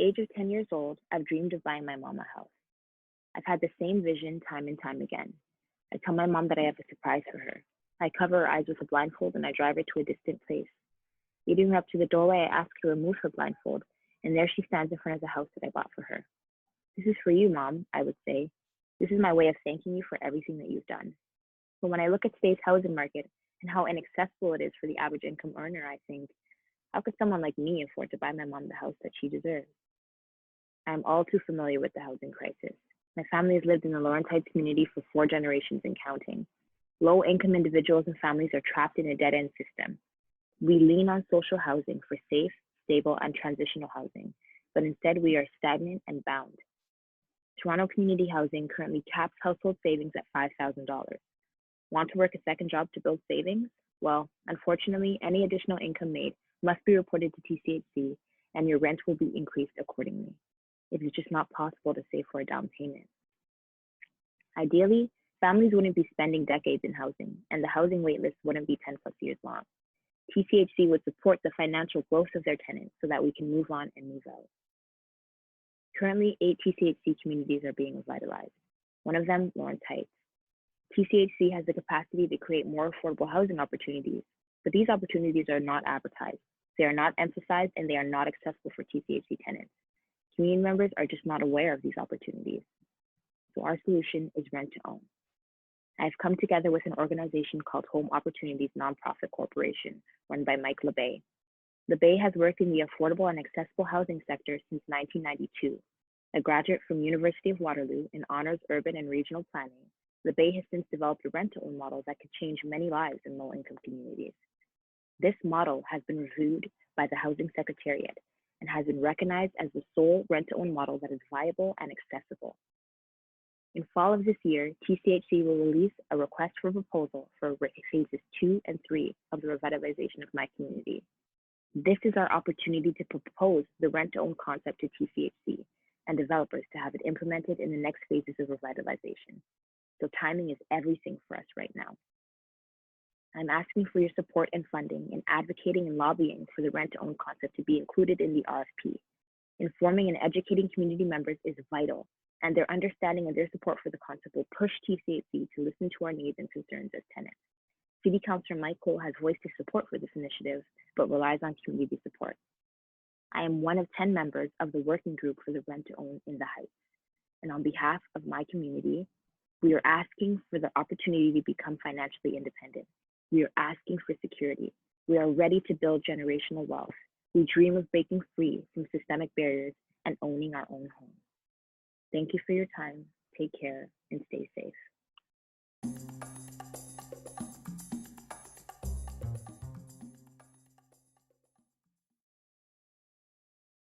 age of 10 years old, I've dreamed of buying my mom a house. I've had the same vision time and time again. I tell my mom that I have a surprise for her. I cover her eyes with a blindfold and I drive her to a distant place. Leading her up to the doorway, I ask her to remove her blindfold, and there she stands in front of the house that I bought for her. This is for you, Mom, I would say. This is my way of thanking you for everything that you've done. But when I look at today's housing market and how inaccessible it is for the average income earner, I think, how could someone like me afford to buy my mom the house that she deserves? I am all too familiar with the housing crisis. My family has lived in the Lawrence Heights community for 4 generations and counting. Low income individuals and families are trapped in a dead end system. We lean on social housing for safe, stable, and transitional housing, but instead we are stagnant and bound. Toronto Community Housing currently caps household savings at $5,000. Want to work a second job to build savings? Well, unfortunately, any additional income made must be reported to TCHC and your rent will be increased accordingly. It is just not possible to save for a down payment. Ideally, families wouldn't be spending decades in housing, and the housing waitlist wouldn't be 10 plus years long. TCHC would support the financial growth of their tenants so that we can move on and move out. Currently, 8 TCHC communities are being revitalized. One of them, Lawrence Heights. TCHC has the capacity to create more affordable housing opportunities, but these opportunities are not advertised. They are not emphasized and they are not accessible for TCHC tenants. Community members are just not aware of these opportunities. So our solution is rent to own. I've come together with an organization called Home Opportunities Nonprofit Corporation, run by Mike LeBay. LeBay has worked in the affordable and accessible housing sector since 1992. A graduate from University of Waterloo in honors urban and regional planning, LeBay has since developed a rent-to-own model that could change many lives in low-income communities. This model has been reviewed by the Housing Secretariat and has been recognized as the sole rent-to-own model that is viable and accessible. In fall of this year, TCHC will release a request for proposal for phases 2 and 3 of the revitalization of my community. This is our opportunity to propose the rent-to-own concept to TCHC and developers to have it implemented in the next phases of revitalization. So timing is everything for us right now. I'm asking for your support and funding in advocating and lobbying for the rent-to-own concept to be included in the RFP. Informing and educating community members is vital, and their understanding and their support for the concept will push TCHC to listen to our needs and concerns as tenants. City Councillor Mike Cole has voiced his support for this initiative, but relies on community support. I am one of 10 members of the working group for the rent-to-own in the Heights, and on behalf of my community, we are asking for the opportunity to become financially independent. We are asking for security. We are ready to build generational wealth. We dream of breaking free from systemic barriers and owning our own home. Thank you for your time. Take care and stay safe.